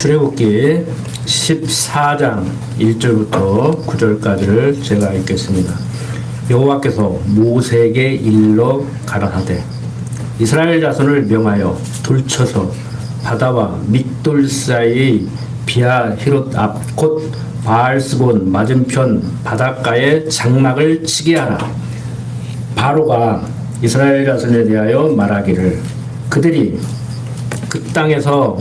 출애굽기 14장 1절부터 9절까지를 제가 읽겠습니다. 여호와께서 모세에게 일러 가라사대 이스라엘 자손을 명하여 돌쳐서 바다와 믹돌 사이의 비아히롯 앞 곧 바알스본 맞은편 바닷가에 장막을 치게 하라. 바로가 이스라엘 자손에 대하여 말하기를 그들이 그 땅에서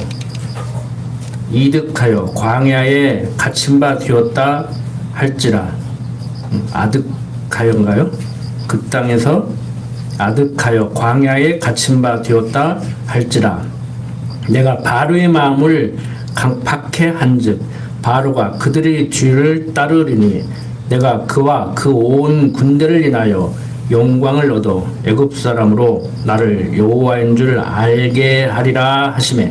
이득하여 광야에 갇힌 바 되었다 할지라. 아득하여인가요? 그 땅에서 아득하여 광야에 갇힌 바 되었다 할지라. 내가 바로의 마음을 강팍해 한즉 바로가 그들의 뒤를 따르리니 내가 그와 그 온 군대를 인하여 영광을 얻어 애굽 사람으로 나를 여호와인 줄 알게 하리라 하시매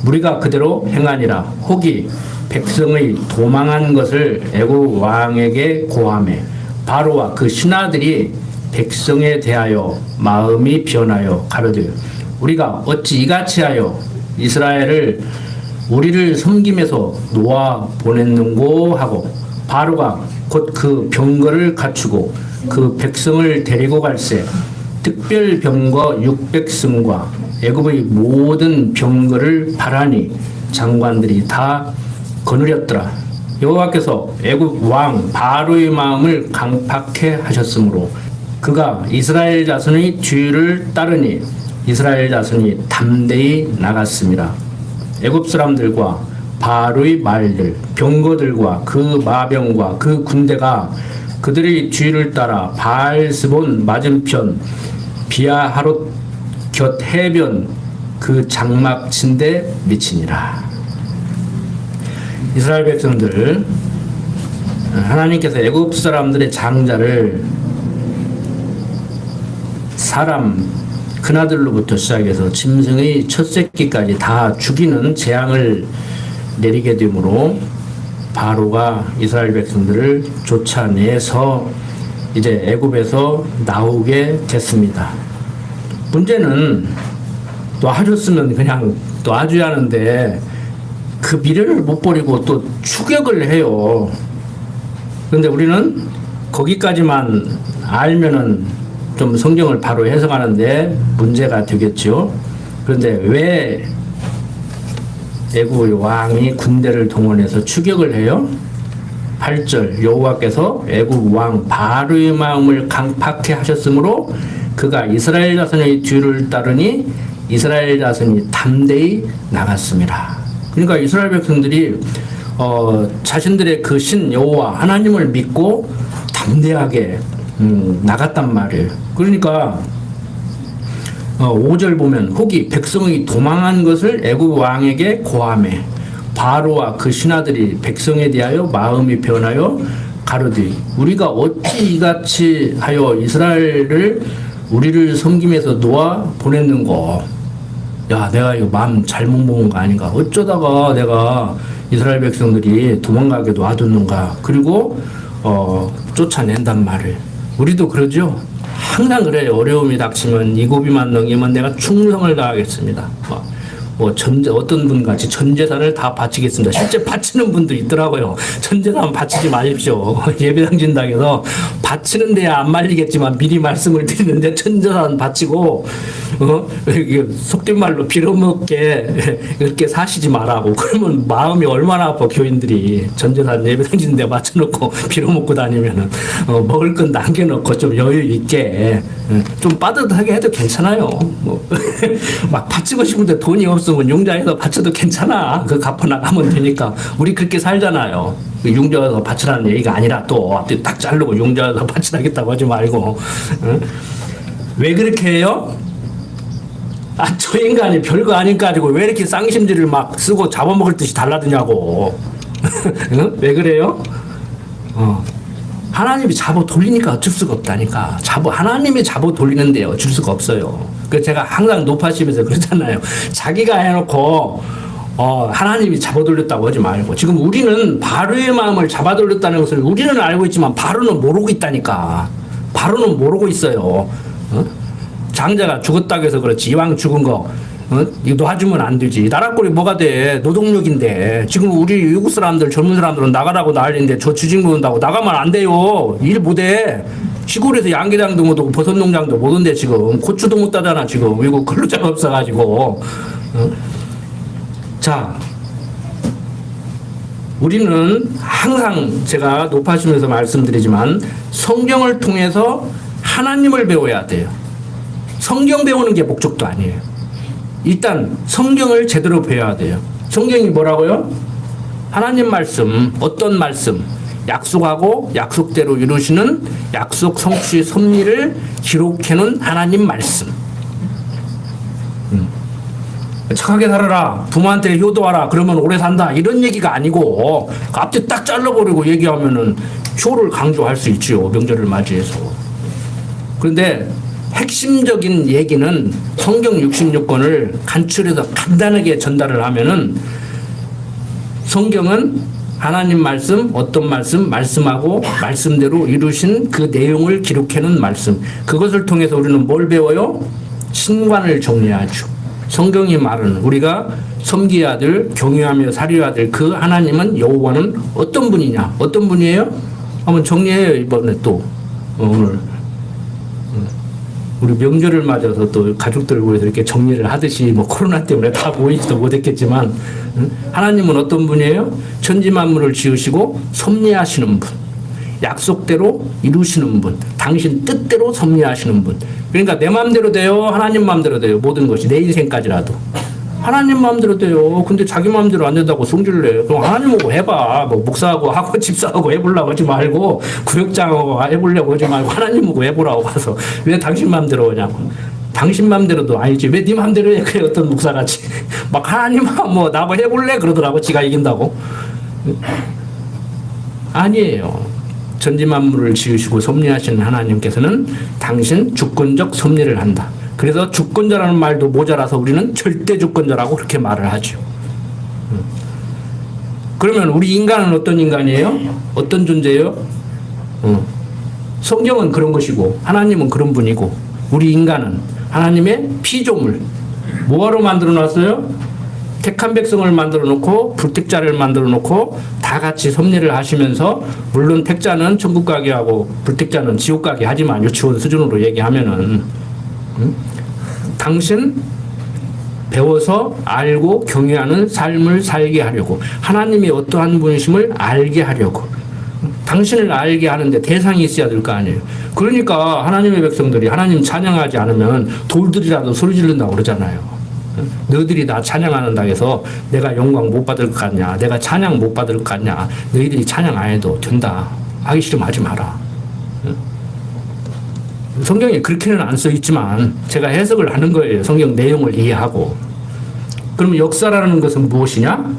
무리가 그대로 행하니라. 혹이 백성의 도망한 것을 애굽 왕에게 고하매 바로와 그 신하들이 백성에 대하여 마음이 변하여 가로되 우리가 어찌 이같이 하여 이스라엘을 우리를 섬김에서 놓아 보냈는고 하고 바로가 곧 그 병거를 갖추고 그 백성을 데리고 갈새 특별 병거 600승과 애굽의 모든 병거를 바라니 장관들이 다 거느렸더라. 여호와께서 애굽 왕 바로의 마음을 강팍해 하셨으므로 그가 이스라엘 자손의 뒤를 따르니 이스라엘 자손이 담대히 나갔습니다. 애굽 사람들과 바로의 말들 병거들과 그 마병과 그 군대가 그들의 뒤를 따라 바알스본 맞은편 비아하롯 곁 해변 그 장막 친데 미치니라. 이스라엘 백성들 하나님께서 애굽 사람들의 장자를 사람 큰아들로부터 시작해서 짐승의 첫 새끼까지 다 죽이는 재앙을 내리게 되므로 바로가 이스라엘 백성들을 쫓아내서 이제 애굽에서 나오게 됐습니다. 문제는 놔줬으면 그냥 놔줘야 하는데 그 미래를 못 버리고 또 추격을 해요. 그런데 우리는 거기까지만 알면은 좀 성경을 바로 해석하는데 문제가 되겠죠. 그런데 왜 애굽의 왕이 군대를 동원해서 추격을 해요? 8절 여호와께서 애굽 왕 바로의 마음을 강팍해 하셨으므로 그가 이스라엘 자손의 뒤를 따르니 이스라엘 자손이 담대히 나갔습니다. 그러니까 이스라엘 백성들이 자신들의 그 신 여호와 하나님을 믿고 담대하게 나갔단 말이에요. 그러니까 5절 보면 혹이 백성이 도망한 것을 애굽 왕에게 고하매 바로와 그 신하들이 백성에 대하여 마음이 변하여 가로되 우리가 어찌 이같이 하여 이스라엘을 우리를 섬김에서 놓아 보냈는고. 야, 내가 이거 마음 잘못 먹은 거 아닌가. 어쩌다가 내가 이스라엘 백성들이 도망가게 놔뒀는가. 그리고 쫓아낸단 말을. 우리도 그러죠. 항상 그래요. 어려움이 닥치면 이 고비만 넘기면 내가 충성을 다하겠습니다. 어떤 분 같이 전 재산을 다 바치겠습니다. 실제 바치는 분도 있더라고요. 전 재산 바치지 마십시오. 예배당진당에서 바치는 데야 안 말리겠지만 미리 말씀을 드리는데 전 재산 바치고 속된 말로 빌어먹게 이렇게 사시지 말라고. 그러면 마음이 얼마나 아파. 교인들이 전 재산 예배당진 데 맞춰놓고 빌어먹고 다니면은 먹을 건 남겨놓고 좀 여유 있게 좀 빠듯하게 해도 괜찮아요. 막 바치고 싶은데 돈이 없으면 융자해서 바쳐도 괜찮아. 그 갚아 나가면 되니까. 우리 그렇게 살잖아요. 융자해서 바치라는 얘기가 아니라 또 딱 자르고 융자해서 바치라겠다고 하지 말고. 왜 그렇게 해요? 저 인간이 별거 아닌 거 가지고 왜 이렇게 쌍심지를 막 쓰고 잡아먹을 듯이 달라드냐고. 왜 그래요? 하나님이 잡아 돌리니까 어쩔 수가 없다니까. 하나님이 잡아 돌리는데 어쩔 수가 없어요. 그 제가 항상 높아지면서 그러잖아요. 자기가 해놓고 하나님이 잡아 돌렸다고 하지 말고. 지금 우리는 바로의 마음을 잡아 돌렸다는 것을 우리는 알고 있지만 바로는 모르고 있다니까. 바로는 모르고 있어요. 장자가 죽었다고 해서 그렇지 이왕 죽은 거 이거 놔주면 안 되지. 나라꼴이 뭐가 돼? 노동력인데. 지금 우리 외국 사람들, 젊은 사람들은 나가라고 난리인데 저 주진구 온다고 나가면 안 돼요. 일 못해. 시골에서 양계장도 못 오고 버섯 농장도 못 온대 지금. 고추도 못 따잖아 지금. 외국 근로자가 없어가지고. 자, 우리는 항상 제가 높아지면서 말씀드리지만 성경을 통해서 하나님을 배워야 돼요. 성경 배우는 게 목적도 아니에요. 일단 성경을 제대로 배워야 돼요. 성경이 뭐라고요? 하나님 말씀, 어떤 말씀? 약속하고 약속대로 이루시는 약속 성취 섭리를 기록해놓은 하나님 말씀. 착하게 살아라, 부모한테 효도하라, 그러면 오래 산다, 이런 얘기가 아니고 앞뒤 딱 잘라버리고 얘기하면은 효를 강조할 수 있지요, 명절을 맞이해서. 그런데 핵심적인 얘기는 성경 66권을 간추려서 간단하게 전달을 하면은 성경은 하나님 말씀, 어떤 말씀, 말씀하고 말씀대로 이루신 그 내용을 기록해놓은 말씀. 그것을 통해서 우리는 뭘 배워요? 신관을 정리하죠. 성경이 말하는 우리가 섬겨야 될, 경유하며 살려야 될 그 하나님은, 여호와는 어떤 분이냐? 어떤 분이에요? 한번 정리해요. 이번에 또 오늘 우리 명절을 맞아서 또 가족들 위해서 이렇게 정리를 하듯이 뭐 코로나 때문에 다 모이지도 못했겠지만 하나님은 어떤 분이에요? 천지 만물을 지으시고 섭리하시는 분, 약속대로 이루시는 분, 당신 뜻대로 섭리하시는 분. 그러니까 내 마음대로 돼요? 하나님 마음대로 돼요? 모든 것이 내 인생까지라도 하나님 마음대로 돼요. 근데 자기 마음대로 안 된다고 성질을 내. 그럼 하나님하고 해봐. 뭐 목사하고 하고 집사하고 해보려고 하지 말고, 구역장하고 해보려고 하지 말고 하나님하고 해보라고 가서 왜 당신 마음대로 하냐고. 당신 마음대로도 아니지. 왜 네 마음대로 해? 그래, 어떤 목사같이 막 하나님 뭐 나뭐 해볼래? 그러더라고. 지가 이긴다고. 아니에요. 천지만물을 지으시고 섭리하시는 하나님께서는 당신 주권적 섭리를 한다. 그래서 주권자라는 말도 모자라서 우리는 절대 주권자라고 그렇게 말을 하죠. 그러면 우리 인간은 어떤 인간이에요? 어떤 존재예요? 성경은 그런 것이고 하나님은 그런 분이고, 우리 인간은 하나님의 피조물. 뭐하러 만들어 놨어요? 택한 백성을 만들어 놓고 불택자를 만들어 놓고 다 같이 섭리를 하시면서, 물론 택자는 천국 가게 하고 불택자는 지옥 가게 하지만 유치원 수준으로 얘기하면은 당신 배워서 알고 경외하는 삶을 살게 하려고, 하나님이 어떠한 분이심을 알게 하려고, 당신을 알게 하는데 대상이 있어야 될 거 아니에요. 그러니까 하나님의 백성들이 하나님 찬양하지 않으면 돌들이라도 소리 지른다고 그러잖아요. 너희들이 나 찬양한다 해서 내가 영광 못 받을 것 같냐, 내가 찬양 못 받을 것 같냐, 너희들이 찬양 안 해도 된다, 하기 싫으면 하지 마라. 성경에 그렇게는 안 써 있지만 제가 해석을 하는 거예요. 성경 내용을 이해하고. 그러면 역사라는 것은 무엇이냐?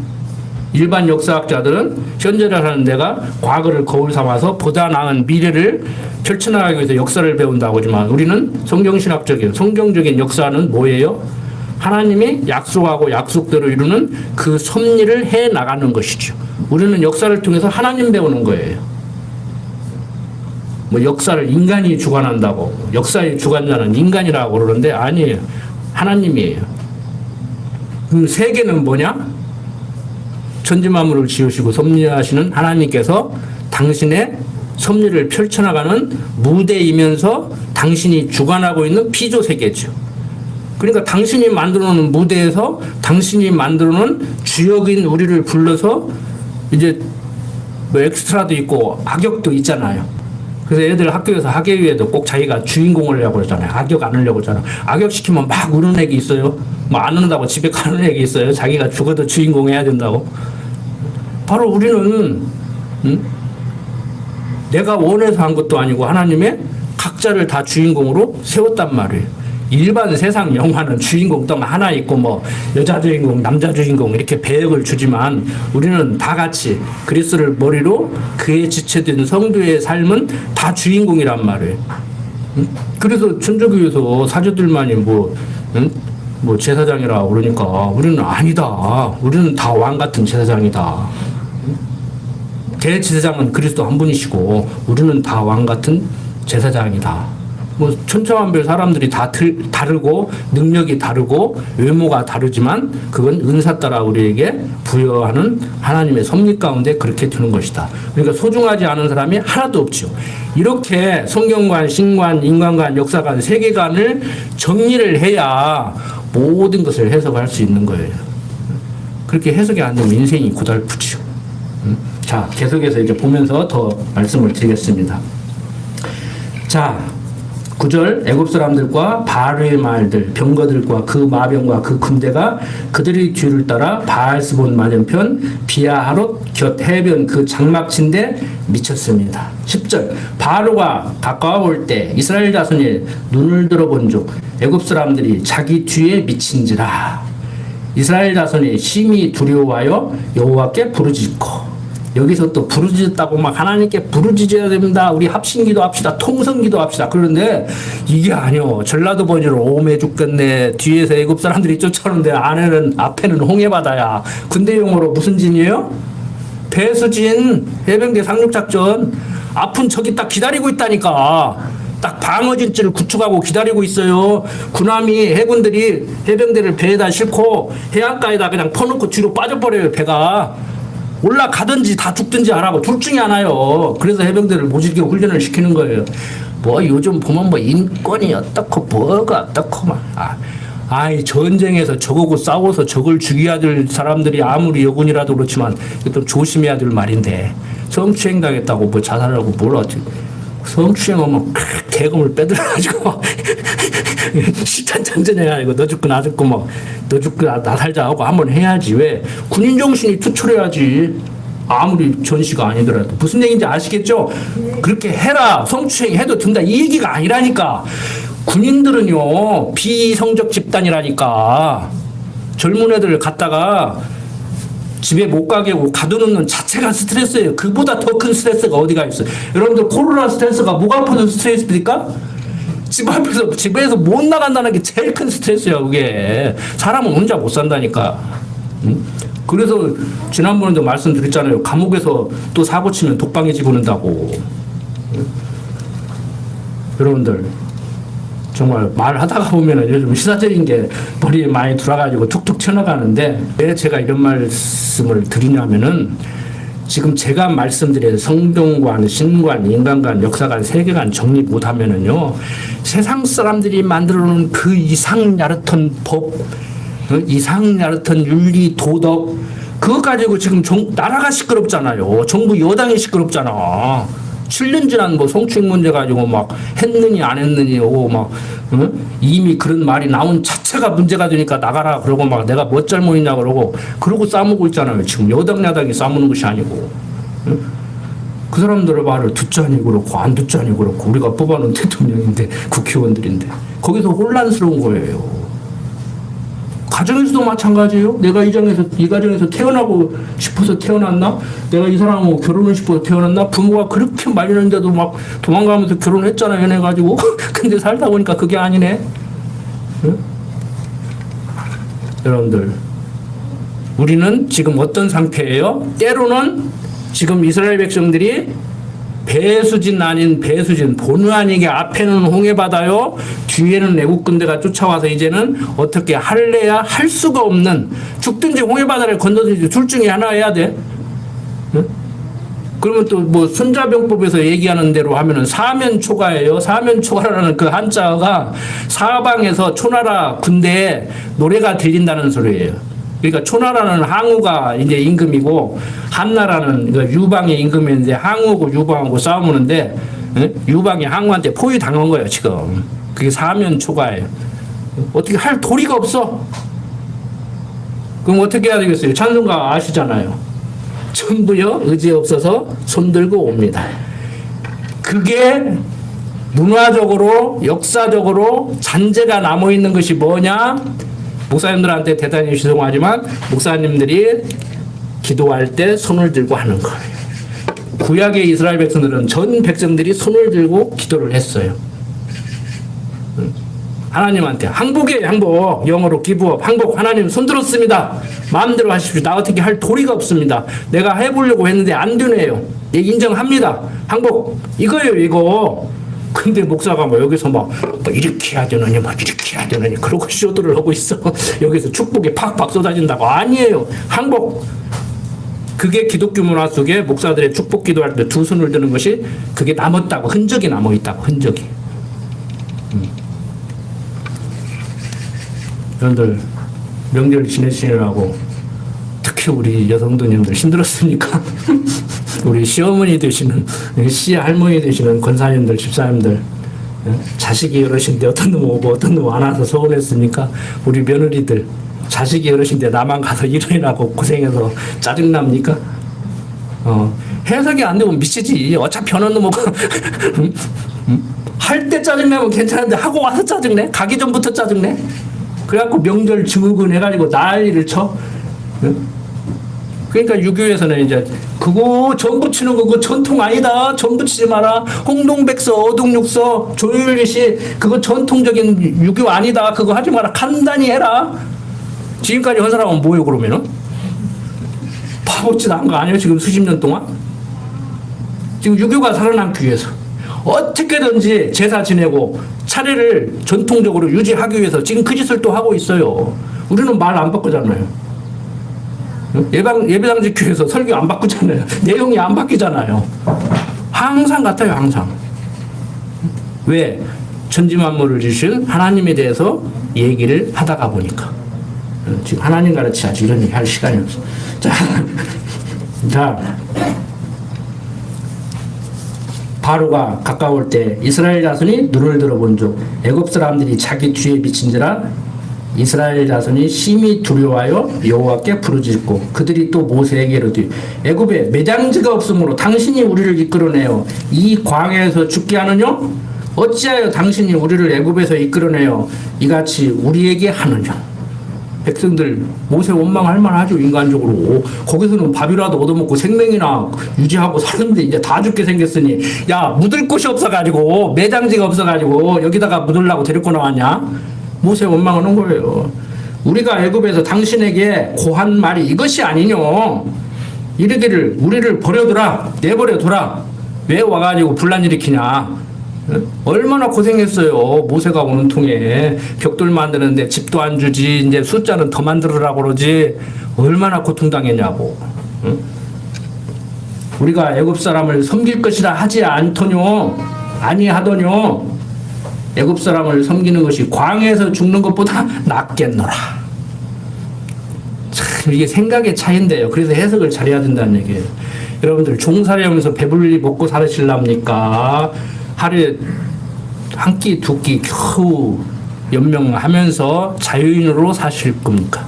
일반 역사학자들은 현재라는 데가 과거를 거울 삼아서 보다 나은 미래를 펼쳐나가기 위해서 역사를 배운다고 하지만, 우리는 성경신학적인, 성경적인 역사는 뭐예요? 하나님이 약속하고 약속대로 이루는 그 섭리를 해 나가는 것이죠. 우리는 역사를 통해서 하나님 배우는 거예요. 뭐 역사를 인간이 주관한다고, 역사의 주관자는 인간이라고 그러는데 아니에요. 하나님이에요. 그럼 세계는 뭐냐? 천지만물을 지으시고 섭리하시는 하나님께서 당신의 섭리를 펼쳐나가는 무대이면서 당신이 주관하고 있는 피조 세계죠. 그러니까 당신이 만들어놓은 무대에서 당신이 만들어놓은 주역인 우리를 불러서, 이제 뭐 엑스트라도 있고 악역도 있잖아요. 그래서 애들 학교에서 학예위에도 꼭 자기가 주인공을 하려고 그러잖아요. 악역 안 하려고 그러잖아요. 악역 시키면 막 우는 애기 있어요. 뭐 안 운다고 집에 가는 애기 있어요. 자기가 죽어도 주인공 해야 된다고. 바로 우리는 내가 원해서 한 것도 아니고 하나님의 각자를 다 주인공으로 세웠단 말이에요. 일반 세상 영화는 주인공 또 하나 있고 뭐 여자 주인공, 남자 주인공 이렇게 배역을 주지만, 우리는 다 같이 그리스도를 머리로 그의 지체된 성도의 삶은 다 주인공이란 말이에요. 그래서 천주교에서 사제들만이 뭐 제사장이라 그러니까 우리는 아니다. 우리는 다 왕 같은 제사장이다. 대제사장은 그리스도 한 분이시고 우리는 다 왕 같은 제사장이다. 뭐 천차만별 사람들이 다 다르고 능력이 다르고 외모가 다르지만 그건 은사 따라 우리에게 부여하는 하나님의 섭리 가운데 그렇게 두는 것이다. 그러니까 소중하지 않은 사람이 하나도 없죠. 이렇게 성경관, 신관, 인간관, 역사관, 세계관을 정리를 해야 모든 것을 해석할 수 있는 거예요. 그렇게 해석이 안 되면 인생이 고달프죠. 자, 계속해서 이제 보면서 더 말씀을 드리겠습니다. 자, 9절 애굽 사람들과 바알의 말들 병거들과 그 마병과 그 군대가 그들의 뒤를 따라 바알스본 맞은편 비아하롯 곁 해변 그 장막친데 미쳤습니다. 10절 바로가 가까워 올 때 이스라엘 자손이 눈을 들어본즉 애굽 사람들이 자기 뒤에 미친지라. 이스라엘 자손이 심히 두려워하여 여호와께 부르짖고. 여기서 또 부르짖었다고 막 하나님께 부르짖어야 됩니다. 우리 합심기도 합시다. 통성기도 합시다. 그런데 이게 아니요. 전라도 번역으로 오매 죽겠네. 뒤에서 애굽 사람들이 쫓아오는데 앞에는 홍해바다야. 군대용어로 무슨 진이에요? 배수진. 해병대 상륙작전. 앞은 저기 딱 기다리고 있다니까. 딱 방어진지를 구축하고 기다리고 있어요. 군함이 해군들이 해병대를 배에다 싣고 해안가에다 그냥 퍼놓고 뒤로 빠져버려요. 배가. 올라가든지 다 죽든지 안 하고 둘 중에 하나요. 그래서 해병대를 모질게 훈련을 시키는 거예요. 뭐 요즘 보면 뭐 인권이 어떻고 뭐가 어떻고 막 아이 전쟁에서 적하고 싸워서 적을 죽여야 될 사람들이 아무리 여군이라도 그렇지만 또 조심해야 될 말인데 성추행 당했다고 뭐 자살하고 뭘 하지. 성추행하면 대검을 빼들어가지고 시탄 장전해야 아니고 너 죽고 나 죽고 막 너 죽고 나 살자 하고 한번 해야지. 왜 군인 정신이 투철해야지. 아무리 전시가 아니더라도 무슨 얘기인지 아시겠죠? 그렇게 해라 성추행 해도 된다 이 얘기가 아니라니까. 군인들은요 비성적 집단이라니까. 젊은 애들 갖다가 집에 못 가게 하고 가둬놓는 자체가 스트레스예요. 그보다 더 큰 스트레스가 어디가 있어요. 여러분들 코로나 스트레스가 목 아파서 스트레스입니까? 집에서 못 나간다는 게 제일 큰 스트레스야. 그게 사람은 혼자 못 산다니까. 그래서 지난번에도 말씀드렸잖아요. 감옥에서 또 사고 치면 독방에 집어넣는다고. 여러분들 정말 말하다가 보면은 요즘 시사적인 게 머리에 많이 들어가지고 툭툭 튀어나가는데 왜 제가 이런 말씀을 드리냐면은 지금 제가 말씀드린 성경관, 신관, 인간관, 역사관, 세계관 정리 못하면은요 세상 사람들이 만들어놓은 그 이상 야릇한 법, 이상 야릇한 윤리, 도덕 그거 가지고 지금 나라가 시끄럽잖아요. 정부 여당이 시끄럽잖아. 7년 지난 뭐 성추행 문제 가지고 막 했느니 안 했느니 오고 막 이미 그런 말이 나온 자체가 문제가 되니까 나가라 그러고 막 내가 뭐 잘못이냐 그러고 싸우고 있잖아요. 지금 여당 야당이 싸우는 것이 아니고 그 사람들의 말을 듣자니 그렇고 안 듣자니 그렇고 우리가 뽑아놓은 대통령인데 국회의원들인데 거기서 혼란스러운 거예요. 가정에서도 마찬가지예요. 내가 이 가정에서 태어나고 싶어서 태어났나? 내가 이 사람하고 결혼을 싶어서 태어났나? 부모가 그렇게 말리는데도 막 도망가면서 결혼했잖아, 연애가지고. 근데 살다 보니까 그게 아니네. 응? 여러분들, 우리는 지금 어떤 상태예요? 때로는 지금 이스라엘 백성들이 배수진 아닌 배수진 본의 아니게 앞에는 홍해바다요 뒤에는 애국 군대가 쫓아와서 이제는 어떻게 할래야 할 수가 없는 죽든지 홍해바다를 건너든지 둘 중에 하나 해야 돼. 응? 그러면 또 뭐 손자병법에서 얘기하는 대로 하면은 사면초가예요. 사면초가라는 그 한자가 사방에서 초나라 군대에 노래가 들린다는 소리예요. 그러니까 초나라는 항우가 이제 임금이고 한나라는 유방의 임금인데 항우고 유방하고 싸우는데 유방이 항우한테 포위당한 거예요 지금. 그게 사면초가예요. 어떻게 할 도리가 없어. 그럼 어떻게 해야 되겠어요? 찬송가 아시잖아요. 전부요 의지 없어서 손들고 옵니다. 그게 문화적으로 역사적으로 잔재가 남아있는 것이 뭐냐? 목사님들한테 대단히 죄송하지만 목사님들이 기도할 때 손을 들고 하는 거예요. 구약의 이스라엘 백성들은 전 백성들이 손을 들고 기도를 했어요. 하나님한테 항복이에요. 항복. 영어로 기부업 항복. 하나님 손 들었습니다. 마음대로 하십시오. 나 어떻게 할 도리가 없습니다. 내가 해보려고 했는데 안 되네요. 인정합니다. 항복. 이거예요 이거. 근데 목사가 뭐 여기서 뭐 이렇게 해야 되느니 뭐 이렇게 해야 되느니 그러고 쇼도를 하고 있어. 여기서 축복이 팍팍 쏟아진다고. 아니에요. 항복. 그게 기독교 문화 속에 목사들의 축복 기도할 때 두 손을 드는 것이 그게 남았다고. 흔적이 남아있다고. 흔적이. 여러분들 명절 지내시느라고 특히 우리 여성도님들 힘들었습니까? 우리 시어머니 되시는 시할머니 되시는 권사님들 집사님들 자식이 어르신데 어떤 놈 오고 어떤 놈 안 와서 서운했습니까? 우리 며느리들 자식이 어르신데 나만 가서 일하라고 고생해서 짜증납니까? 해석이 안 되면 미치지. 어차피 어느 놈 오고 할 때 짜증내면 괜찮은데 하고 와서 짜증내? 가기 전부터 짜증내? 그래갖고 명절 증후군 해가지고 난리를 쳐. 그러니까 유교에서는 이제 그거 전 부치는 거 그거 전통 아니다. 전 부치지 마라. 홍동백서, 어동육서, 조율리시 그거 전통적인 유교 아니다. 그거 하지 마라. 간단히 해라. 지금까지 한 사람은 뭐예요 그러면은? 바보짓 한 거 아니에요 지금 수십 년 동안? 지금 유교가 살아남기 위해서 어떻게든지 제사 지내고 차례를 전통적으로 유지하기 위해서 지금 그 짓을 또 하고 있어요. 우리는 말 안 바꾸잖아요. 예배당지 교회에서 설교 안 바꾸잖아요. 내용이 안 바뀌잖아요. 항상 같아요, 항상. 왜? 천지만물을 주신 하나님에 대해서 얘기를 하다가 보니까. 지금 하나님 가르쳐야지 이런 얘기 할 시간이 없어. 자. 바로가 가까울 때 이스라엘 자손이 눈을 들어본 즉 애굽 사람들이 자기 뒤에 비친지라 이스라엘 자손이 심히 두려워하여 여호와께 부르짖고 그들이 또 모세에게 이르되 애굽에 매장지가 없으므로 당신이 우리를 이끌어내어 이 광야에서 죽게 하느냐? 어찌하여 당신이 우리를 애굽에서 이끌어내어 이같이 우리에게 하느냐? 백성들 모세 원망할 만하죠. 인간적으로 거기서는 밥이라도 얻어먹고 생명이나 유지하고 사는데 이제 다 죽게 생겼으니 야 묻을 곳이 없어가지고 매장지가 없어가지고 여기다가 묻으려고 데리고 나왔냐? 모세 원망하는 거예요. 우리가 애굽에서 당신에게 고한 말이 이것이 아니뇨. 이르기를 우리를 버려두라 내버려두라. 왜 와가지고 분란 일으키냐? 얼마나 고생했어요. 모세가 오는 통에 벽돌 만드는데 집도 안 주지 이제 숫자는 더 만들으라고 그러지. 얼마나 고통당했냐고. 우리가 애굽 사람을 섬길 것이라 하지 않더뇨. 아니하더뇨. 애굽 사람을 섬기는 것이 광야에서 죽는 것보다 낫겠노라. 참 이게 생각의 차이인데요. 그래서 해석을 잘해야 된다는 얘기예요. 여러분들 종살이 하면서 배불리 먹고 살으실랍니까? 하루에 한 끼, 두 끼 겨우 연명하면서 자유인으로 사실 겁니까?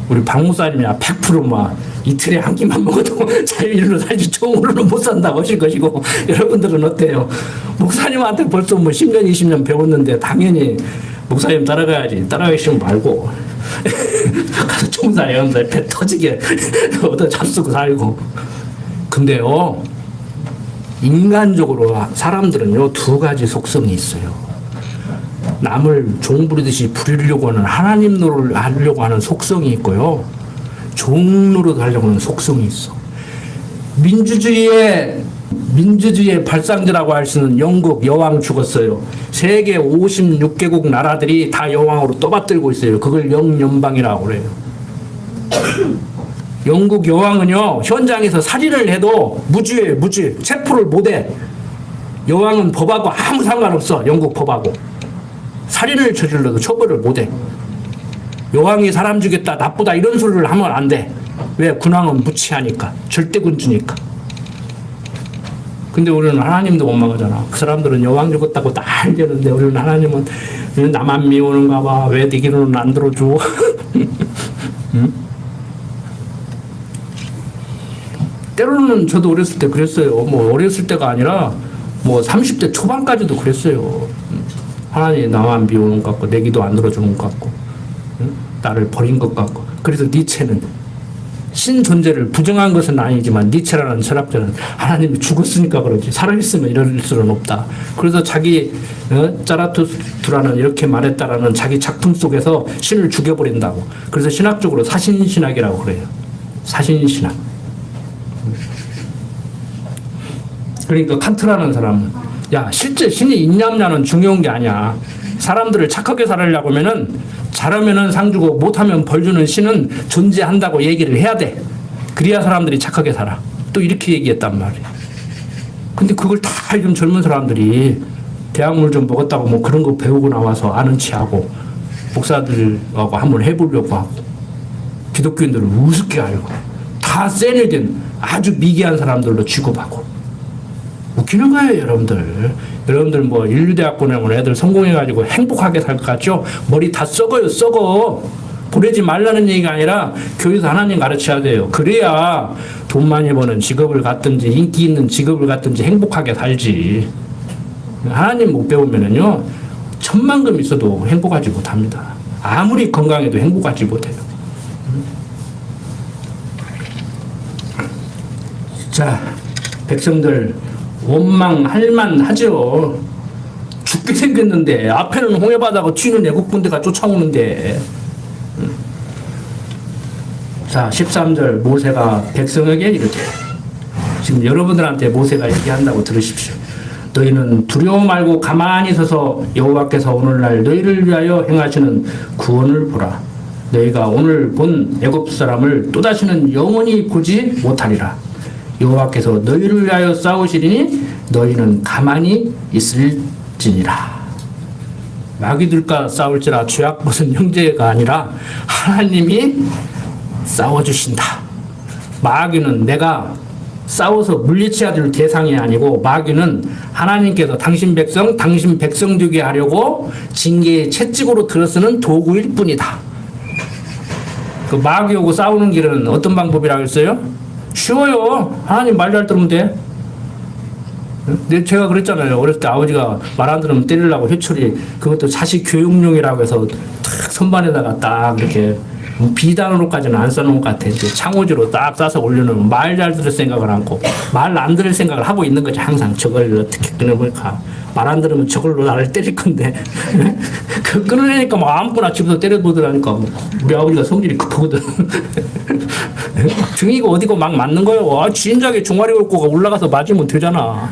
우리 박 목사님이야 100%막 이틀에 한 끼만 먹어도 자유인으로 살지 종으로는 못 산다고 하실 것이고 여러분들은 어때요? 목사님한테 벌써 뭐 10년, 20년 배웠는데 당연히 목사님 따라가야지. 따라가시면 말고 가서 총사에 연사에 배 터지게 얻어 잡수고 살고. 근데요 인간적으로 사람들은요 두 가지 속성이 있어요. 남을 종 부리듯이 부리려고 하는 하나님 노릇을 하려고 하는 속성이 있고요. 종 노릇 하려고 하는 속성이 있어. 민주주의의 발상지라고 할 수 있는 영국 여왕 죽었어요. 세계 56개국 나라들이 다 여왕으로 떠받들고 있어요. 그걸 영연방이라고 그래요. 영국 여왕은요 현장에서 살인을 해도 무죄예요. 무죄. 체포를 못해. 여왕은 법하고 아무 상관없어. 영국 법하고. 살인을 저질러도 처벌을 못해. 여왕이 사람 죽였다 나쁘다 이런 소리를 하면 안 돼. 왜? 군왕은 무치하니까. 절대군주니까. 근데 우리는 하나님도 원망하잖아. 그 사람들은 여왕 죽었다고 난리는데 우리는 하나님은 나만 미우는가 봐. 왜 네 기도는 안 들어줘? 응? 때로는 저도 어렸을 때 그랬어요. 뭐 어렸을 때가 아니라 뭐 30대 초반까지도 그랬어요. 하나님 나만 비우는 것 같고 내 기도 안 들어주는 것 같고 나를 버린 것 같고. 그래서 니체는 신 존재를 부정한 것은 아니지만 니체라는 철학자는 하나님이 죽었으니까 그러지 살아있으면 이럴 수는 없다. 그래서 자기 짜라투스트라는 이렇게 말했다라는 자기 작품 속에서 신을 죽여버린다고. 그래서 신학적으로 사신신학이라고 그래요. 사신신학. 그러니까 칸트라는 사람은 야 실제 신이 있냐 없냐는 중요한 게 아니야. 사람들을 착하게 살으려고 하면은 잘하면은 상 주고 못하면 벌 주는 신은 존재한다고 얘기를 해야 돼. 그래야 사람들이 착하게 살아. 또 이렇게 얘기했단 말이야. 근데 그걸 다 요즘 젊은 사람들이 대학물 좀 먹었다고 뭐 그런 거 배우고 나와서 아는 체하고 목사들하고 한번 해보려고 하고 기독교인들을 우습게 알고 다 세뇌된 아주 미개한 사람들로 취급하고 웃기는 거예요, 여러분들. 여러분들 뭐 인류대학교 나오면 애들 성공해가지고 행복하게 살 것 같죠? 머리 다 썩어요, 썩어. 보내지 말라는 얘기가 아니라 교회에서 하나님 가르쳐야 돼요. 그래야 돈 많이 버는 직업을 갖든지 인기 있는 직업을 갖든지 행복하게 살지. 하나님 못 배우면은요, 천만금 있어도 행복하지 못합니다. 아무리 건강해도 행복하지 못해요. 자, 백성들 원망할만 하죠. 죽게 생겼는데 앞에는 홍해바다고 뒤는 애국군대가 쫓아오는데. 자, 13절 모세가 백성에게 이르되, 지금 여러분들한테 모세가 얘기한다고 들으십시오. 너희는 두려워 말고 가만히 서서 여호와께서 오늘날 너희를 위하여 행하시는 구원을 보라. 너희가 오늘 본 애굽 사람을 또다시는 영원히 보지 못하리라. 여호와께서 너희를 위하여 싸우시리니 너희는 가만히 있을지니라. 마귀들과 싸울지라 죄악 벗은 형제가 아니라 하나님이 싸워주신다. 마귀는 내가 싸워서 물리쳐야 될 대상이 아니고 마귀는 하나님께서 당신 백성 되게 하려고 징계의 채찍으로 들어쓰는 도구일 뿐이다. 그 마귀하고 싸우는 길은 어떤 방법이라고 했어요? 쉬워요. 하나님 말 잘 들으면 돼. 제가 그랬잖아요. 어렸을 때 아버지가 말 안 들으면 때리려고 회초리, 그것도 자식 교육용이라고 해서 탁 선반에다가 딱 이렇게 비단으로까지는 안 써놓은 것 같아. 창호지로 딱 싸서 올려놓으면 말 잘 들을 생각을 않고 말 안 들을 생각을 하고 있는 거지. 항상 저걸 어떻게 끊어볼까. 말 안 들으면 저걸로 나를 때릴 건데 그 끊어내니까 뭐 아무거나 집에서 때려보더라니까. 우리 아버지가 성질이 급하거든. 중이고 어디고 막 맞는 거예요. 진작에 종아리 올 거가 올라가서 맞으면 되잖아.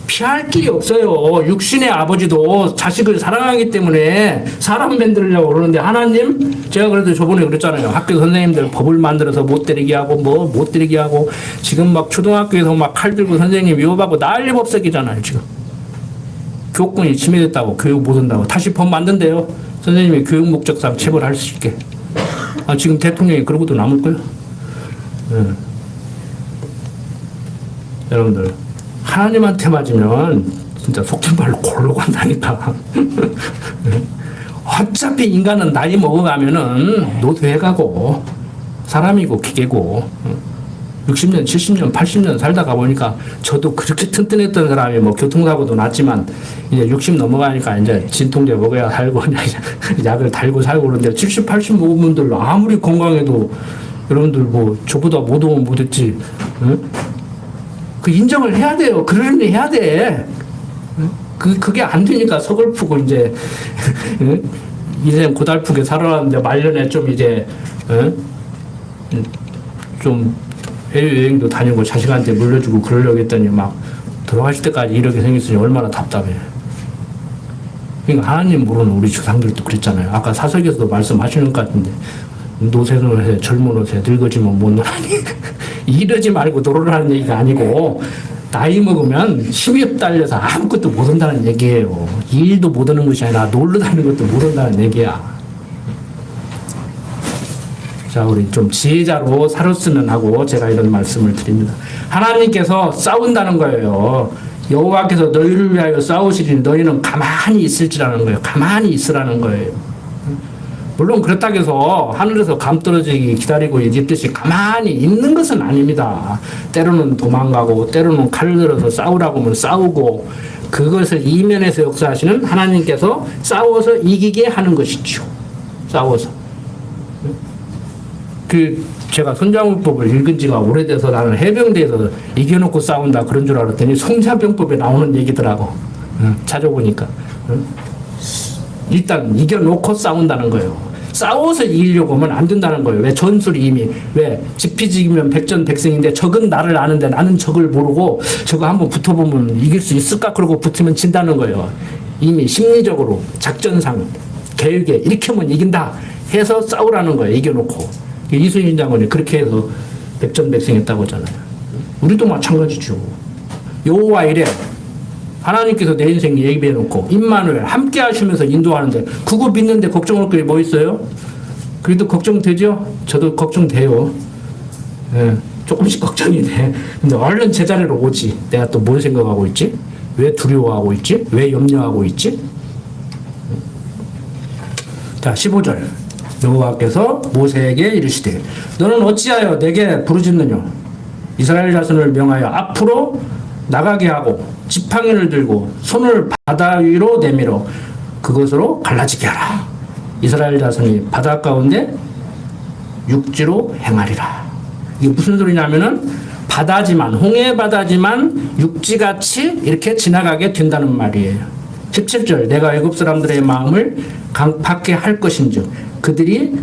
피할 길이 없어요. 육신의 아버지도 자식을 사랑하기 때문에 사람 만들려고 그러는데 하나님, 제가 그래도 저번에 그랬잖아요. 학교 선생님들 법을 만들어서 못 때리게 하고 뭐 못 때리게 하고 지금 막 초등학교에서 막 칼 들고 선생님 위협하고 난리 법석이잖아요. 지금 교권이 침해됐다고 교육 못 한다고 다시 법 만든대요. 선생님이 교육 목적상 체벌할 수 있게. 지금 대통령이 그러고도 남을 거예요. 여러분들 하나님한테 맞으면 진짜 속된 말로 골로 간다니까. 어차피 인간은 나이 먹어가면은 노쇠해가고 사람이고 기계고 60년, 70년, 80년 살다가 보니까 저도 그렇게 튼튼했던 사람이 뭐 교통사고도 났지만 이제 60 넘어가니까 이제 진통제 먹어야 살고 약을 달고 살고 그러는데 70, 80 먹은 분들 아무리 건강해도 여러분들 뭐 저보다 못 오면 못했지. 응? 그 인정을 해야 돼요. 그런 일 해야 돼. 그게 안 되니까 서글프고 이제 인생 고달프게 살아왔는데 말년에 좀 이제 좀 해외여행도 다니고 자식한테 물려주고 그러려고 했더니 막 돌아가실 때까지 이렇게 생겼으니 얼마나 답답해. 그러니까 하나님 모르는 우리 조상들도 그랬잖아요. 아까 사석에서도 말씀하시는 것 같은데 노쇠는 해, 젊은 옷에 늙어지면 못 놀아니. 이러지 말고 놀으라는 얘기가 아니고 나이 먹으면 힘이 딸려서 아무것도 못 한다는 얘기예요. 일도 못 하는 것이 아니라 놀러 다니는 것도 못 한다는 얘기야. 자, 우리 좀 지혜자로 살았으면 하고 제가 이런 말씀을 드립니다. 하나님께서 싸운다는 거예요. 여호와께서 너희를 위하여 싸우시리니 너희는 가만히 있을지라는 거예요. 가만히 있으라는 거예요. 물론 그렇다고 해서 하늘에서 감 떨어지기 기다리고 있듯이 가만히 있는 것은 아닙니다. 때로는 도망가고 때로는 칼을 들어서 싸우라고 하면 싸우고 그것을 이면에서 역사하시는 하나님께서 싸워서 이기게 하는 것이죠. 싸워서. 제가 손자물법을 읽은 지가 오래돼서 나는 해병대에서 이겨놓고 싸운다 그런 줄 알았더니 송자병법에 나오는 얘기더라고. 찾아보니까. 일단 이겨놓고 싸운다는 거예요. 싸워서 이기려고 하면 안 된다는 거예요. 왜? 전술이 이미 왜? 지피지기면 백전백승인데 적은 나를 아는데 나는 적을 모르고 저거 한번 붙어보면 이길 수 있을까? 그러고 붙으면 진다는 거예요. 이미 심리적으로 작전상 계획에 이렇게 하면 이긴다 해서 싸우라는 거예요. 이겨놓고. 이순신 장군이 그렇게 해서 백전백승했다고 하잖아요. 우리도 마찬가지죠. 여호와 이래 하나님께서 내 인생 예비해 놓고 임마누엘 함께 하시면서 인도하는데 그거 믿는데 걱정할 게 뭐 있어요? 그래도 걱정되죠? 저도 걱정돼요. 예, 조금씩 걱정이 돼. 근데 얼른 제자리로 오지. 내가 또 뭘 생각하고 있지? 왜 두려워하고 있지? 왜 염려하고 있지? 자, 15절. 여호와께서 모세에게 이르시되 너는 어찌하여 내게 부르짖느냐? 이스라엘 자손을 명하여 앞으로 나가게 하고 지팡이를 들고 손을 바다 위로 내밀어 그것으로 갈라지게 하라. 이스라엘 자손이 바다 가운데 육지로 행하리라. 이게 무슨 소리냐면은 바다지만 홍해 바다지만 육지같이 이렇게 지나가게 된다는 말이에요. 17절 내가 애굽 사람들의 마음을 강팍게 할 것인즉 그들이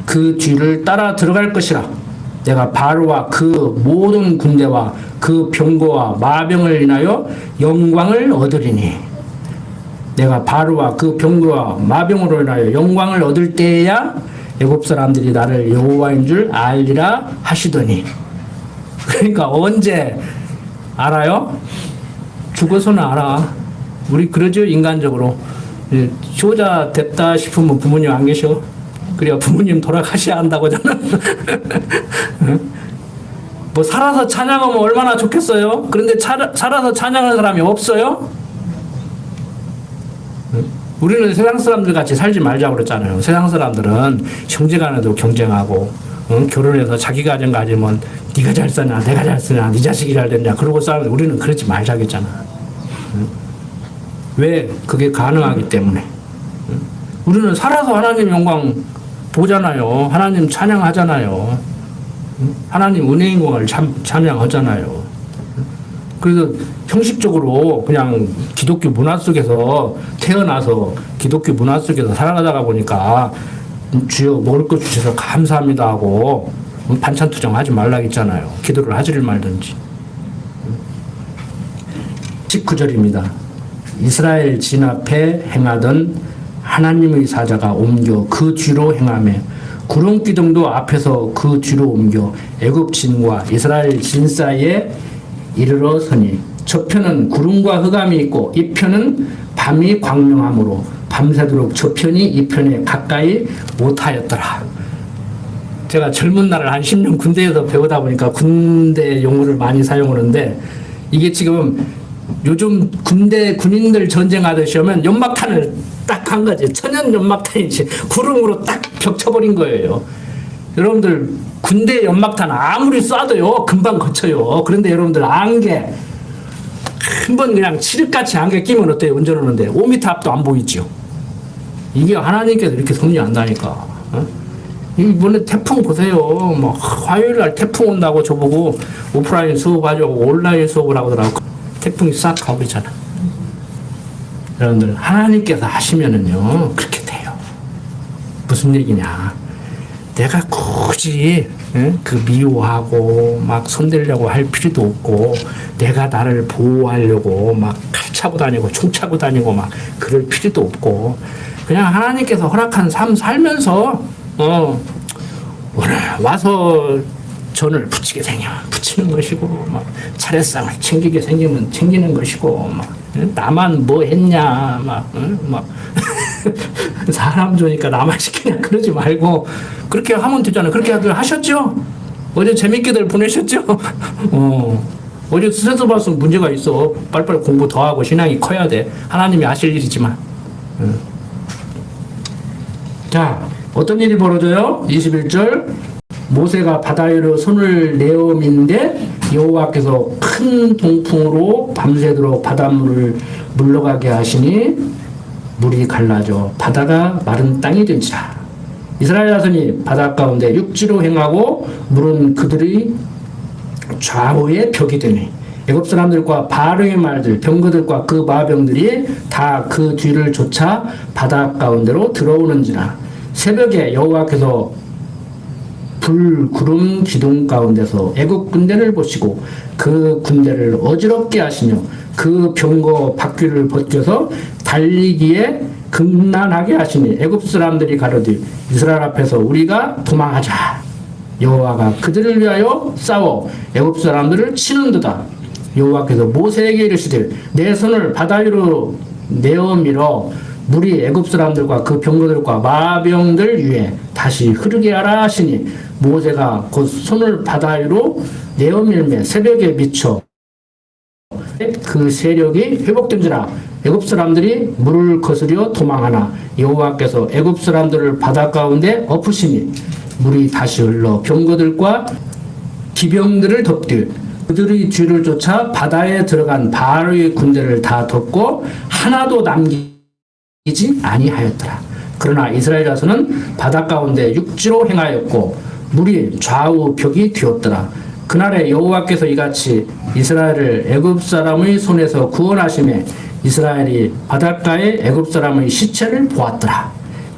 그 뒤를 따라 들어갈 것이라. 내가 바로와 그 모든 군대와 그 병거와 마병을 인하여 영광을 얻으리니 내가 바로와 그 병거와 마병으로 인하여 영광을 얻을 때에야 애굽 사람들이 나를 여호와인 줄 알리라 하시더니. 그러니까 언제 알아요? 죽어서는 알아. 우리 그러죠, 인간적으로. 효자 됐다 싶으면 부모님 안 계셔. 그래야 부모님 돌아가셔야 한다고 하잖아. 뭐 살아서 찬양하면 얼마나 좋겠어요? 그런데 살아서 찬양하는 사람이 없어요? 우리는 세상 사람들 같이 살지 말자고 그랬잖아요. 세상 사람들은 형제간에도 경쟁하고 결혼해서 자기 가정 가지면 네가 잘 사냐 내가 잘 사냐 네 자식이 잘 됐냐 그러고 싸우는데 우리는 그러지 말자겠잖아. 왜? 그게 가능하기 때문에. 우리는 살아서 하나님 영광 보잖아요. 하나님 찬양하잖아요. 하나님 은혜의 영광을 찬양하잖아요. 그래서 형식적으로 그냥 기독교 문화 속에서 태어나서 기독교 문화 속에서 살아가다가 보니까 주여 먹을 것 주셔서 감사합니다 하고 반찬 투정하지 말라겠잖아요. 기도를 하지를 말든지. 19절입니다. 이스라엘 진 앞에 행하던 하나님의 사자가 옮겨 그 뒤로 행하며 구름 기둥도 앞에서 그 뒤로 옮겨 애굽 진과 이스라엘 진 사이에 이르러 서니 저편은 구름과 흑암이 있고 이 편은 밤이 광명하므로 밤새도록 저편이 이 편에 가까이 못하였더라. 제가 젊은 날을 한 10년 군대에서 배우다 보니까 군대 용어를 많이 사용하는데 이게 지금 요즘 군대 군인들 전쟁하듯이 하면 연막탄을 딱 한 거지. 천연 연막탄이지. 구름으로 딱 벽쳐버린 거예요. 여러분들 군대 연막탄 아무리 쏴도요 금방 거쳐요. 그런데 여러분들 안개 한번 그냥 칠흑같이 안개 끼면 어때요? 운전하는데 5m 앞도 안 보이죠. 이게 하나님께서 이렇게 섭리한다니까. 어? 이번에 태풍 보세요. 뭐 화요일 날 태풍 온다고 저보고 오프라인 수업하자고 온라인 수업을 하더라고. 태풍이 싹 가버리잖아. 여러분들 하나님께서 하시면은요 그렇게 돼요. 무슨 얘기냐? 내가 굳이 그 미워하고 막 손대려고 할 필요도 없고 내가 나를 보호하려고 막 칼 차고 다니고 총 차고 다니고 막 그럴 필요도 없고 그냥 하나님께서 허락한 삶 살면서 오늘 와서 전을 붙이게 생기면 붙이는 것이고 막 차례상을 챙기게 생기면 챙기는 것이고 막 나만 뭐 했냐 막 사람 좋으니까 나만 시키냐 그러지 말고 그렇게 하면 되잖아요. 그렇게 하셨죠? 어제 재밌게들 보내셨죠? 어제 스트레스 받으면 문제가 있어. 빨리빨리 공부 더 하고 신앙이 커야 돼. 하나님이 하실 일이지만. 자, 어떤 일이 벌어져요? 21절 모세가 바다 위로 손을 내어민데 여호와께서 큰 동풍으로 밤새도록 바닷물을 물러가게 하시니 물이 갈라져 바다가 마른 땅이 된지라. 이스라엘 자손이 바다 가운데 육지로 행하고 물은 그들의 좌우에 벽이 되니 애굽 사람들과 바로의 말들 병거들과 그 마병들이 다 그 뒤를 쫓아 바다 가운데로 들어오는지라. 새벽에 여호와께서 불, 구름, 기둥 가운데서 애국 군대를 보시고 그 군대를 어지럽게 하시며 그 병거 바퀴를 벗겨서 달리기에 극난하게 하시니 애굽 사람들이 가로되 이스라엘 앞에서 우리가 도망하자. 여호와가 그들을 위하여 싸워 애굽 사람들을 치는도다. 여호와께서 모세에게 이르시되 내 손을 바다 위로 내어밀어 물이 애굽 사람들과 그 병거들과 마병들 위에 다시 흐르게 하라 하시니 모세가 곧 손을 바다 위로 내어밀매 새벽에 미쳐 그 세력이 회복된지라. 애굽 사람들이 물을 거스려 도망하나 여호와께서 애굽 사람들을 바다 가운데 엎으시니 물이 다시 흘러 병거들과 기병들을 덮되 그들의 뒤를 쫓아 바다에 들어간 바로의 군대를 다 덮고 하나도 남기지 아니하였더라. 그러나 이스라엘 자손은 바다 가운데 육지로 행하였고 물이 좌우 벽이 뒤었더라. 그날에 여호와께서 이같이 이스라엘을 애굽 사람의 손에서 구원하시매 이스라엘이 바닷가에 애굽 사람의 시체를 보았더라.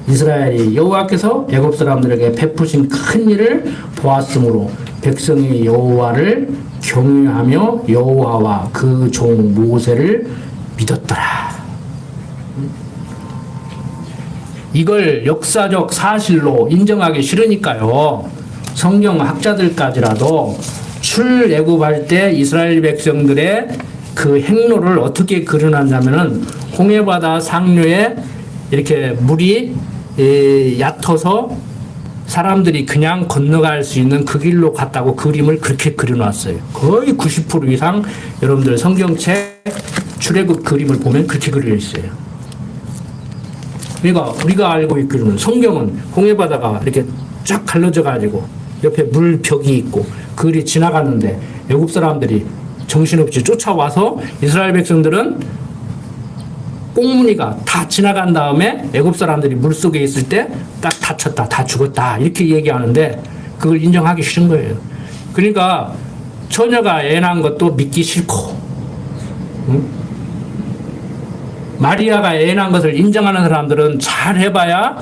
이스라엘이 여호와께서 애굽 사람들에게 베푸신 큰 일을 보았으므로 백성이 여호와를 경외하며 여호와와 그 종 모세를 믿었더라. 이걸 역사적 사실로 인정하기 싫으니까요. 성경 학자들까지라도 출애굽할 때 이스라엘 백성들의 그 행로를 어떻게 그려놨냐면은 홍해바다 상류에 이렇게 물이 얕아서 사람들이 그냥 건너갈 수 있는 그 길로 갔다고 그림을 그렇게 그려놨어요. 거의 90% 이상 여러분들 성경책 출애굽 그림을 보면 그렇게 그려져 있어요. 그러니까 우리가 알고 있기로는 성경은 홍해바다가 이렇게 쫙 갈라져 가지고 옆에 물벽이 있고 그리 지나갔는데 애굽 사람들이 정신없이 쫓아와서 이스라엘 백성들은 꽁무니가 다 지나간 다음에 애굽 사람들이 물속에 있을 때 딱 다쳤다, 다 죽었다 이렇게 얘기하는데 그걸 인정하기 싫은 거예요. 그러니까 처녀가 애 낳은 것도 믿기 싫고, 응? 마리아가 애 낳은 것을 인정하는 사람들은 잘 해봐야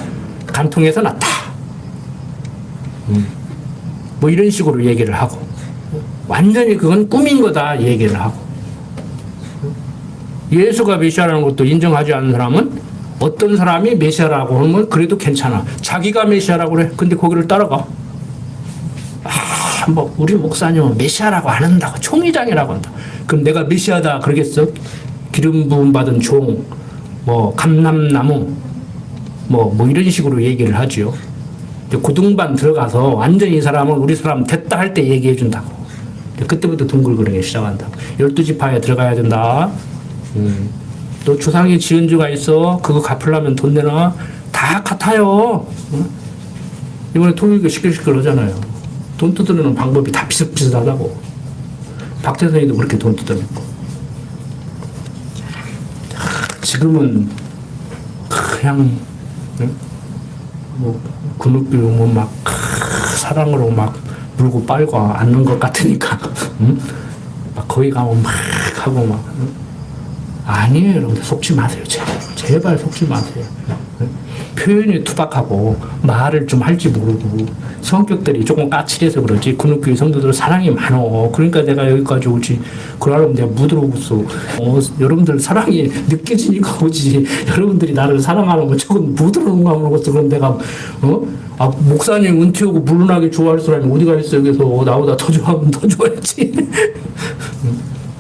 간통해서 낳다. 뭐 이런 식으로 얘기를 하고 완전히 그건 꿈인 거다 얘기를 하고 예수가 메시아라는 것도 인정하지 않는 사람은 어떤 사람이 메시아라고 하면 그래도 괜찮아. 자기가 메시아라고 그래. 근데 거기를 따라가. 뭐 우리 목사님은 메시아라고 안 한다고 총회장이라고 한다. 그럼 내가 메시아다 그러겠어? 기름 부음 받은 종, 뭐 감람나무, 뭐 이런 식으로 얘기를 하지요. 고등반 들어가서 완전히 이 사람은 우리 사람 됐다 할 때 얘기해 준다고. 그때부터 둥글거리기 시작한다고. 12지파에 들어가야 된다. 또 조상이 지은 주가 있어. 그거 갚으려면 돈 내놔. 다 같아요. 이번에 통일교 시끌시끌 하잖아요. 돈 뜯어내는 방법이 다 비슷비슷하다고. 박태선이도 그렇게 돈 뜯어냈고. 지금은 그냥 뭐 근육비로 막 사랑으로 막 물고 빨고 앉는 것 같으니까 막 거기 가면 막 하고 막 아니에요. 여러분들 속지 마세요. 제발 속지 마세요. 표현이 투박하고 말을 좀 할지 모르고 성격들이 조금 까칠해서 그렇지 근육교회 성도들 사랑이 많어. 그러니까 내가 여기까지 오지. 그러려면 내가 못 들어오겠어. 여러분들 사랑이 느껴지니까 오지. 여러분들이 나를 사랑하는 거 저건 못 들어오는 거 모르겠어. 그럼 내가 목사님 은퇴 오고 물러나게 좋아할 사람이 어디가 있어. 여기서 나보다 더 좋아하면 더 좋아했지.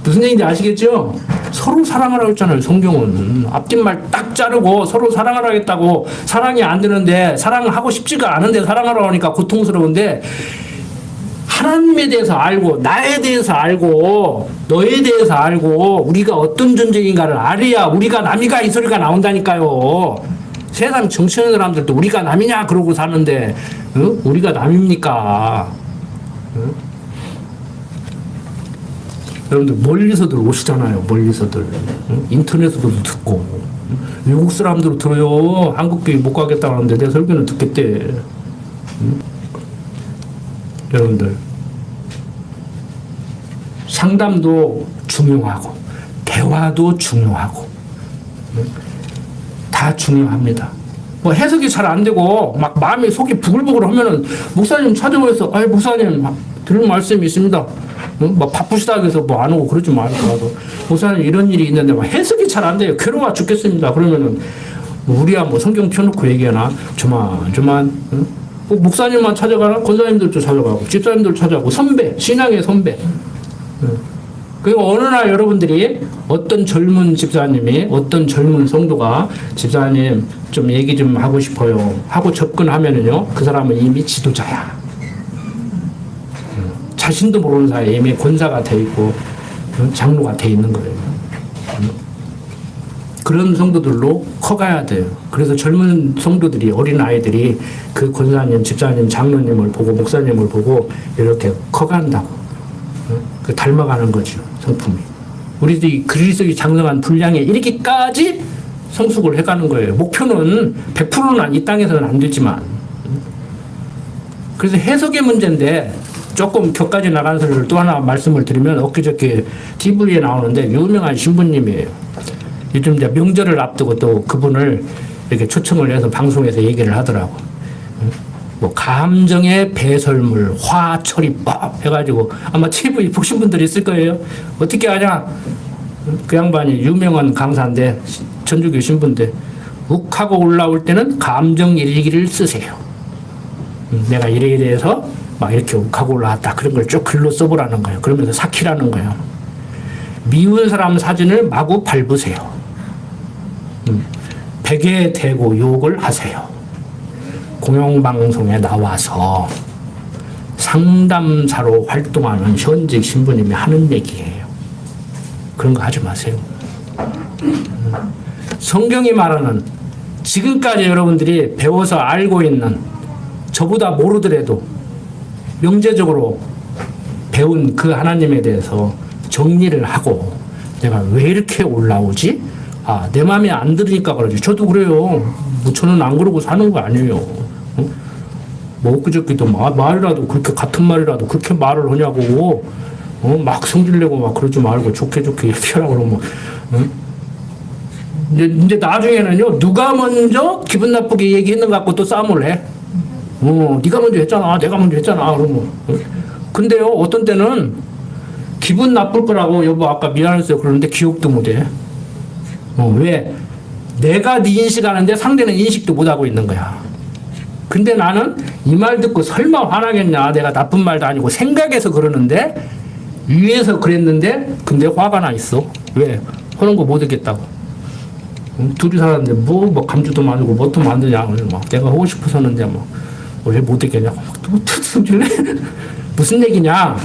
무슨 얘기인지 아시겠죠? 서로 사랑하라고 했잖아요. 성경은 앞뒷말 딱 자르고 서로 사랑하라고 했다고. 사랑이 안 되는데 사랑하고 싶지가 않은데 사랑하라고 하니까 고통스러운데 하나님에 대해서 알고 나에 대해서 알고 너에 대해서 알고 우리가 어떤 존재인가를 알아야 우리가 남이가 이 소리가 나온다니까요. 세상 정치하는 사람들도 우리가 남이냐 그러고 사는데 우리가 남입니까? 여러분들 멀리서들 오시잖아요. 멀리서들 인터넷으로도 듣고 외국 사람들 들어요. 한국교회 못 가겠다고 하는데 내 설교는 듣겠대. 여러분들 상담도 중요하고 대화도 중요하고 다 중요합니다. 뭐 해석이 잘 안 되고 막 마음이 속이 부글부글 하면은 목사님 찾아오셔서 아이 목사님 들을 말씀이 있습니다. 막 바쁘시다 해서 뭐 안 오고 그러지 말고 목사님 이런 일이 있는데 막 해석이 잘 안 돼요. 괴로워 죽겠습니다. 그러면은 우리야 뭐 성경 펴놓고 얘기하나 조만 꼭 목사님만 찾아가나 권사님들도 찾아가고 집사님들 찾아가고 선배 신앙의 선배. 그리고 어느 날 여러분들이 어떤 젊은 집사님이 어떤 젊은 성도가 집사님 좀 얘기 좀 하고 싶어요 하고 접근하면은요 그 사람은 이미 지도자야. 자신도 모르는 사이에 이미 권사가 돼 있고 장로가 돼 있는 거예요. 그런 성도들로 커가야 돼요. 그래서 젊은 성도들이 어린 아이들이 그 권사님, 집사님, 장로님을 보고 목사님을 보고 이렇게 커간다고 그 닮아가는 거죠. 성품이. 우리들이 그리스도의 장성한 분량에 이르기까지 성숙을 해가는 거예요. 목표는 100%는 이 땅에서는 안 되지만. 그래서 해석의 문제인데 조금 격까지 나간 소리를 또 하나 말씀을 드리면 엊그저께 TV에 나오는데 유명한 신부님이에요. 요즘 이제 명절을 앞두고 또 그분을 이렇게 초청을 해서 방송에서 얘기를 하더라고. 뭐 감정의 배설물, 화처리법 해가지고 아마 TV 보신 분들이 있을 거예요. 어떻게 하냐? 그 양반이 유명한 강사인데 전주교 신부인데 욱하고 올라올 때는 감정 일기를 쓰세요. 내가 이래 이래해서 막 이렇게 욱하고 올라왔다. 그런 걸 쭉 글로 써보라는 거예요. 그러면서 삭히라는 거예요. 미운 사람 사진을 마구 밟으세요. 베개에 대고 욕을 하세요. 공영방송에 나와서 상담사로 활동하는 현직 신부님이 하는 얘기예요. 그런 거 하지 마세요. 성경이 말하는 지금까지 여러분들이 배워서 알고 있는 저보다 모르더라도 명제적으로 배운 그 하나님에 대해서 정리를 하고 내가 왜 이렇게 올라오지? 아, 내 마음에 안 들으니까 그러지. 저도 그래요. 뭐 저는 안 그러고 사는 거 아니에요. 뭐 엊그저께도 말이라도 그렇게 같은 말이라도 그렇게 말을 하냐고 막 성질내고 막 그러지 말고 좋게 이렇게 하라고 그러면 이제 나중에는요 누가 먼저 기분 나쁘게 얘기했는 것 갖고 또 싸움을 해. 네가 먼저 했잖아. 내가 먼저 했잖아. 그러면 근데요 어떤 때는 기분 나쁠 거라고 여보 아까 미안했어요 그러는데 기억도 못해. 왜? 내가 네 인식하는데 상대는 인식도 못하고 있는 거야. 근데 나는 이 말 듣고 설마 화나겠냐. 내가 나쁜 말도 아니고 생각해서 그러는데 위에서 그랬는데 근데 화가 나 있어. 왜? 그런 거 못 하겠다고. 둘이 살았는데 뭐 감주도 만들고 뭐도 만드냐. 막 내가 하고 싶어서는데 뭐 왜 못 하겠냐고. 또 성질내? 무슨 얘기냐?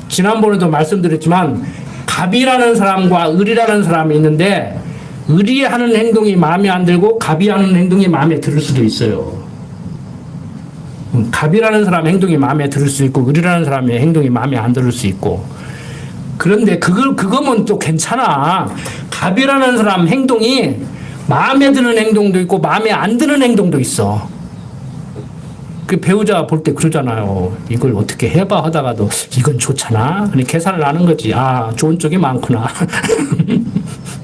지난번에도 말씀드렸지만 갑이라는 사람과 을이라는 사람이 있는데 을이 하는 행동이 마음에 안 들고 갑이 하는 행동이 마음에 들을 수도 있어요. 갑이라는 사람 행동이 마음에 들을 수 있고 을이라는 사람의 행동이 마음에 안 들을 수 있고. 그런데 그거면 또 괜찮아. 갑이라는 사람 행동이 마음에 드는 행동도 있고 마음에 안 드는 행동도 있어. 그 배우자 볼 때 그러잖아요. 이걸 어떻게 해봐 하다가도 이건 좋잖아. 그냥 계산을 하는 거지. 아, 좋은 쪽이 많구나.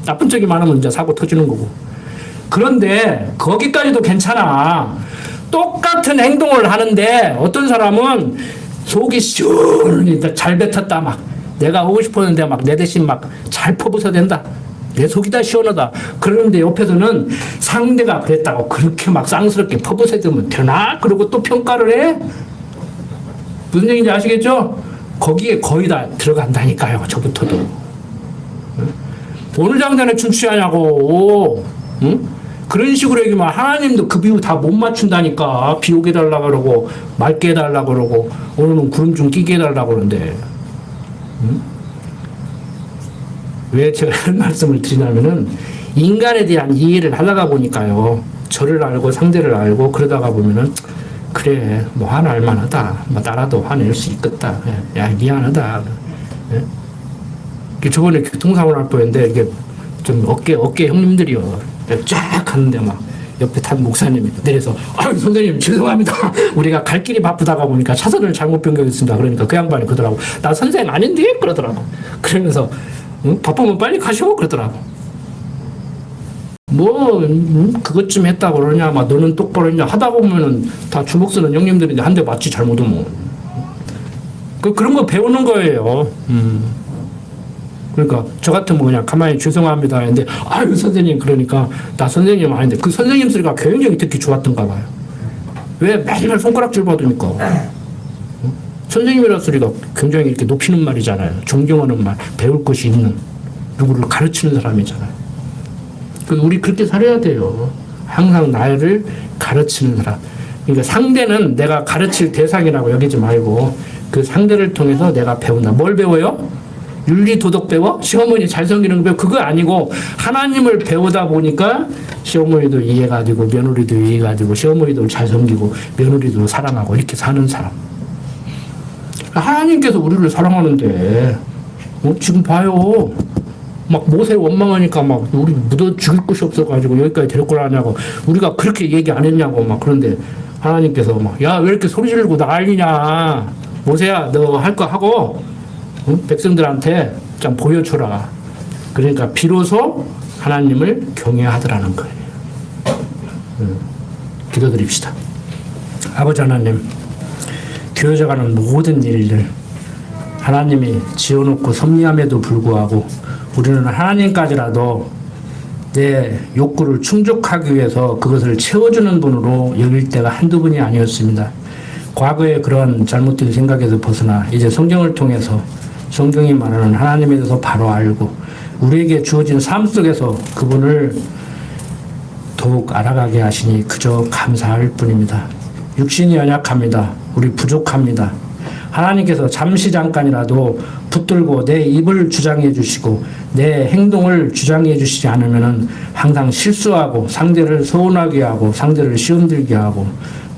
나쁜 쪽이 많으면 이제 사고 터지는 거고. 그런데 거기까지도 괜찮아. 똑같은 행동을 하는데 어떤 사람은 속이 시원히 잘 뱉었다 막 내가 하고 싶었는데 막 내 대신 막 잘 퍼부어야 된다. 내 속이 다 시원하다. 그러는데 옆에서는 상대가 그랬다고 그렇게 막 쌍스럽게 퍼부어대면 되나? 그리고 또 평가를 해? 무슨 얘기인지 아시겠죠? 거기에 거의 다 들어간다니까요. 저부터도. 어느 장단에 춤추냐고. 응? 그런 식으로 얘기하면 하나님도 그 비유 다 못 맞춘다니까. 비 오게 해달라고 그러고 맑게 해달라고 그러고 오늘은 구름 좀 끼게 해달라고 그러는데. 응? 왜 제가 이런 말씀을 드리냐면은 인간에 대한 이해를 하다가 보니까요. 저를 알고 상대를 알고 그러다가 보면은 그래 뭐 화날 만하다. 뭐 나라도 화낼 수 있겠다. 야 미안하다. 예? 저번에 교통사고 날 뻔했는데 이게 좀 어깨 형님들이요. 쫙 가는데 막 옆에 탄 목사님이 내려서 선생님 죄송합니다. 우리가 갈 길이 바쁘다가 보니까 차선을 잘못 변경했습니다. 그러니까 그 양반이 그러더라고. 나 선생 아닌데? 그러더라고. 그러면서 바쁘면 빨리 가시오 그러더라고. 뭐 그것 좀 했다고 그러냐, 막 너는 똑바로 했냐 하다 보면은 다 주먹 쓰는 형님들인데 한 대 맞지 잘못하면. 그런 거 배우는 거예요. 그러니까 저 같으면 그냥 가만히 죄송합니다 했는데 아유 선생님 그러니까 나 선생님 아닌데 그 선생님 소리가 굉장히 듣기 좋았던가 봐요. 왜 맨날 손가락질 받으니까. 선생님이라는 소리가 굉장히 이렇게 높이는 말이잖아요. 존경하는 말, 배울 것이 있는, 누구를 가르치는 사람이잖아요. 우리 그렇게 살아야 돼요. 항상 나를 가르치는 사람. 그러니까 상대는 내가 가르칠 대상이라고 여기지 말고 그 상대를 통해서 내가 배운다. 뭘 배워요? 윤리 도덕 배워? 시어머니 잘 섬기는 거 배워? 그거 아니고 하나님을 배우다 보니까 시어머니도 이해가 되고 며느리도 이해가 되고 시어머니도 잘 섬기고 며느리도 사랑하고 이렇게 사는 사람. 하나님께서 우리를 사랑하는데 지금 봐요. 막 모세 원망하니까 막 우리 묻어 죽일 것이 없어가지고 여기까지 데리고 가냐고 우리가 그렇게 얘기 안 했냐고 막 그런데 하나님께서 막 야 왜 이렇게 소리 지르고 난리냐 모세야 너 할 거 하고 백성들한테 좀 보여줘라. 그러니까 비로소 하나님을 경외하더라는 거예요. 기도드립시다. 아버지 하나님, 되어져가는 모든 일들 하나님이 지어놓고 섭리함에도 불구하고 우리는 하나님까지라도 내 욕구를 충족하기 위해서 그것을 채워주는 분으로 여길 때가 한두 번이 아니었습니다. 과거의 그런 잘못된 생각에서 벗어나 이제 성경을 통해서 성경이 말하는 하나님에 대해서 바로 알고 우리에게 주어진 삶 속에서 그분을 더욱 알아가게 하시니 그저 감사할 뿐입니다. 육신이 연약합니다. 우리 부족합니다. 하나님께서 잠시 잠깐이라도 붙들고 내 입을 주장해 주시고 내 행동을 주장해 주시지 않으면 항상 실수하고 상대를 서운하게 하고 상대를 시험 들게 하고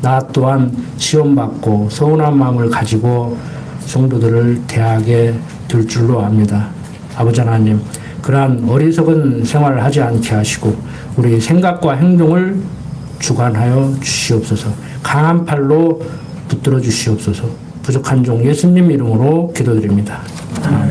나 또한 시험받고 서운한 마음을 가지고 성도들을 대하게 될 줄로 압니다. 아버지 하나님, 그러한 어리석은 생활을 하지 않게 하시고 우리 생각과 행동을 주관하여 주시옵소서. 강한 팔로 붙들어 주시옵소서. 부족한 종 예수님 이름으로 기도드립니다. 아멘.